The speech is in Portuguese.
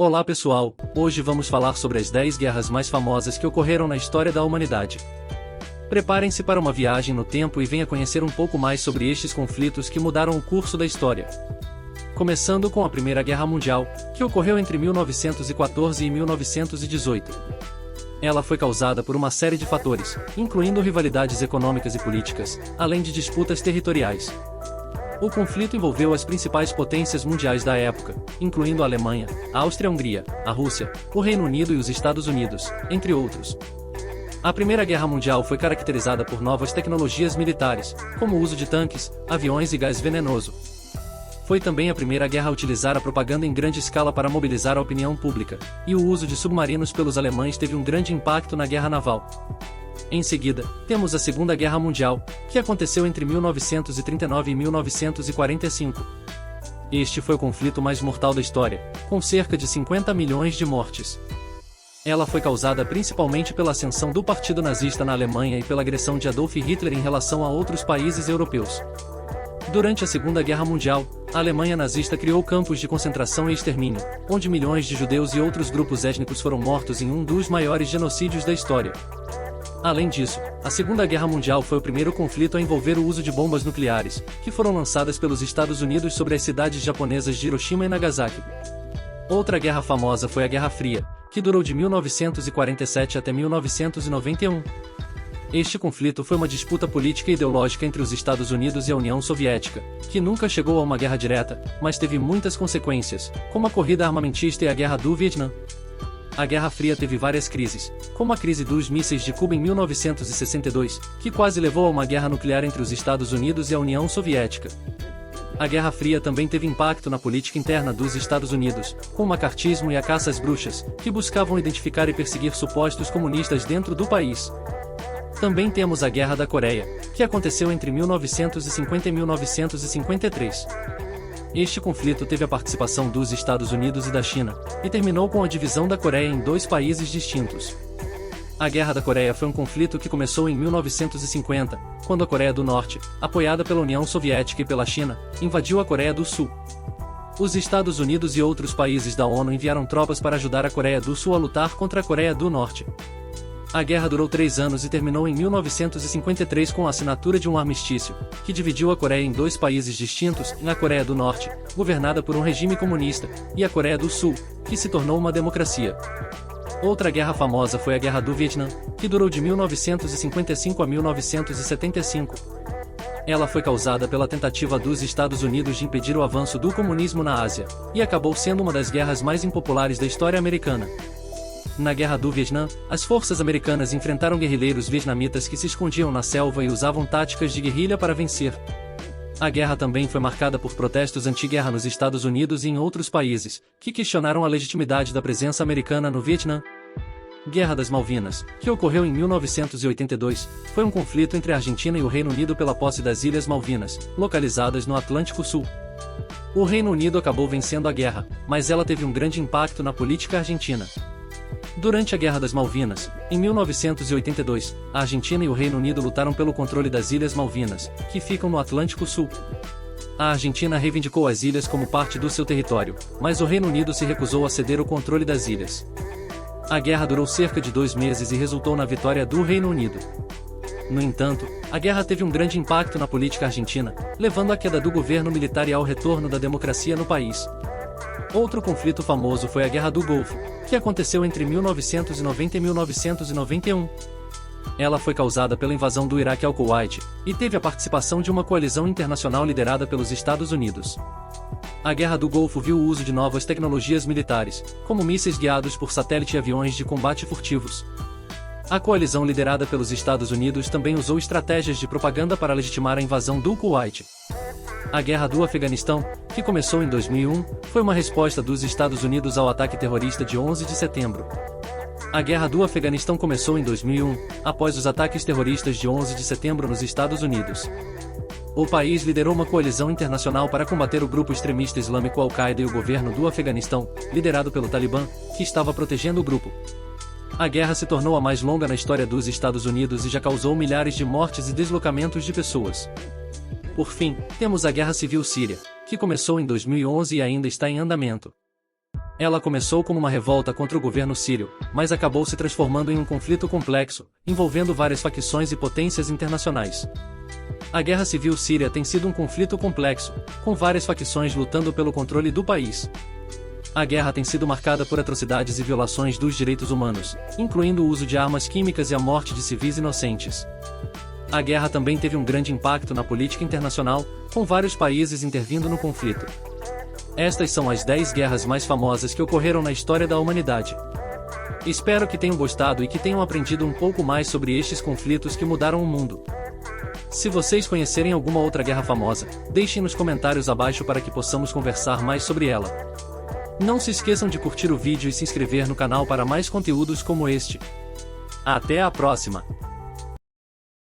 Olá pessoal, hoje vamos falar sobre as 10 guerras mais famosas que ocorreram na história da humanidade. Preparem-se para uma viagem no tempo e venha conhecer um pouco mais sobre estes conflitos que mudaram o curso da história. Começando com a Primeira Guerra Mundial, que ocorreu entre 1914 e 1918. Ela foi causada por uma série de fatores, incluindo rivalidades econômicas e políticas, além de disputas territoriais. O conflito envolveu as principais potências mundiais da época, incluindo a Alemanha, a Áustria-Hungria, a Rússia, o Reino Unido e os Estados Unidos, entre outros. A Primeira Guerra Mundial foi caracterizada por novas tecnologias militares, como o uso de tanques, aviões e gás venenoso. Foi também a primeira guerra a utilizar a propaganda em grande escala para mobilizar a opinião pública, e o uso de submarinos pelos alemães teve um grande impacto na guerra naval. Em seguida, temos a Segunda Guerra Mundial, que aconteceu entre 1939 e 1945. Este foi o conflito mais mortal da história, com cerca de 50 milhões de mortes. Ela foi causada principalmente pela ascensão do Partido Nazista na Alemanha e pela agressão de Adolf Hitler em relação a outros países europeus. Durante a Segunda Guerra Mundial, a Alemanha nazista criou campos de concentração e extermínio, onde milhões de judeus e outros grupos étnicos foram mortos em um dos maiores genocídios da história. Além disso, a Segunda Guerra Mundial foi o primeiro conflito a envolver o uso de bombas nucleares, que foram lançadas pelos Estados Unidos sobre as cidades japonesas de Hiroshima e Nagasaki. Outra guerra famosa foi a Guerra Fria, que durou de 1947 até 1991. Este conflito foi uma disputa política e ideológica entre os Estados Unidos e a União Soviética, que nunca chegou a uma guerra direta, mas teve muitas consequências, como a corrida armamentista e a Guerra do Vietnã. A Guerra Fria teve várias crises, como a crise dos mísseis de Cuba em 1962, que quase levou a uma guerra nuclear entre os Estados Unidos e a União Soviética. A Guerra Fria também teve impacto na política interna dos Estados Unidos, com o macartismo e a caça às bruxas, que buscavam identificar e perseguir supostos comunistas dentro do país. Também temos a Guerra da Coreia, que aconteceu entre 1950 e 1953. Este conflito teve a participação dos Estados Unidos e da China, e terminou com a divisão da Coreia em dois países distintos. A Guerra da Coreia foi um conflito que começou em 1950, quando a Coreia do Norte, apoiada pela União Soviética e pela China, invadiu a Coreia do Sul. Os Estados Unidos e outros países da ONU enviaram tropas para ajudar a Coreia do Sul a lutar contra a Coreia do Norte. A guerra durou 3 anos e terminou em 1953 com a assinatura de um armistício, que dividiu a Coreia em dois países distintos, a Coreia do Norte, governada por um regime comunista, e a Coreia do Sul, que se tornou uma democracia. Outra guerra famosa foi a Guerra do Vietnã, que durou de 1955 a 1975. Ela foi causada pela tentativa dos Estados Unidos de impedir o avanço do comunismo na Ásia, e acabou sendo uma das guerras mais impopulares da história americana. Na Guerra do Vietnã, as forças americanas enfrentaram guerrilheiros vietnamitas que se escondiam na selva e usavam táticas de guerrilha para vencer. A guerra também foi marcada por protestos anti-guerra nos Estados Unidos e em outros países, que questionaram a legitimidade da presença americana no Vietnã. Guerra das Malvinas, que ocorreu em 1982, foi um conflito entre a Argentina e o Reino Unido pela posse das Ilhas Malvinas, localizadas no Atlântico Sul. O Reino Unido acabou vencendo a guerra, mas ela teve um grande impacto na política argentina. Durante a Guerra das Malvinas, em 1982, a Argentina e o Reino Unido lutaram pelo controle das Ilhas Malvinas, que ficam no Atlântico Sul. A Argentina reivindicou as ilhas como parte do seu território, mas o Reino Unido se recusou a ceder o controle das ilhas. A guerra durou cerca de 2 meses e resultou na vitória do Reino Unido. No entanto, a guerra teve um grande impacto na política argentina, levando à queda do governo militar e ao retorno da democracia no país. Outro conflito famoso foi a Guerra do Golfo, que aconteceu entre 1990 e 1991. Ela foi causada pela invasão do Iraque ao Kuwait, e teve a participação de uma coalizão internacional liderada pelos Estados Unidos. A Guerra do Golfo viu o uso de novas tecnologias militares, como mísseis guiados por satélite e aviões de combate furtivos. A coalizão liderada pelos Estados Unidos também usou estratégias de propaganda para legitimar a invasão do Kuwait. A Guerra do Afeganistão, que começou em 2001, foi uma resposta dos Estados Unidos ao ataque terrorista de 11 de setembro. A Guerra do Afeganistão começou em 2001, após os ataques terroristas de 11 de setembro nos Estados Unidos. O país liderou uma coalizão internacional para combater o grupo extremista islâmico Al-Qaeda e o governo do Afeganistão, liderado pelo Talibã, que estava protegendo o grupo. A guerra se tornou a mais longa na história dos Estados Unidos e já causou milhares de mortes e deslocamentos de pessoas. Por fim, temos a Guerra Civil Síria, que começou em 2011 e ainda está em andamento. Ela começou como uma revolta contra o governo sírio, mas acabou se transformando em um conflito complexo, envolvendo várias facções e potências internacionais. A Guerra Civil Síria tem sido um conflito complexo, com várias facções lutando pelo controle do país. A guerra tem sido marcada por atrocidades e violações dos direitos humanos, incluindo o uso de armas químicas e a morte de civis inocentes. A guerra também teve um grande impacto na política internacional, com vários países intervindo no conflito. Estas são as 10 guerras mais famosas que ocorreram na história da humanidade. Espero que tenham gostado e que tenham aprendido um pouco mais sobre estes conflitos que mudaram o mundo. Se vocês conhecerem alguma outra guerra famosa, deixem nos comentários abaixo para que possamos conversar mais sobre ela. Não se esqueçam de curtir o vídeo e se inscrever no canal para mais conteúdos como este. Até a próxima!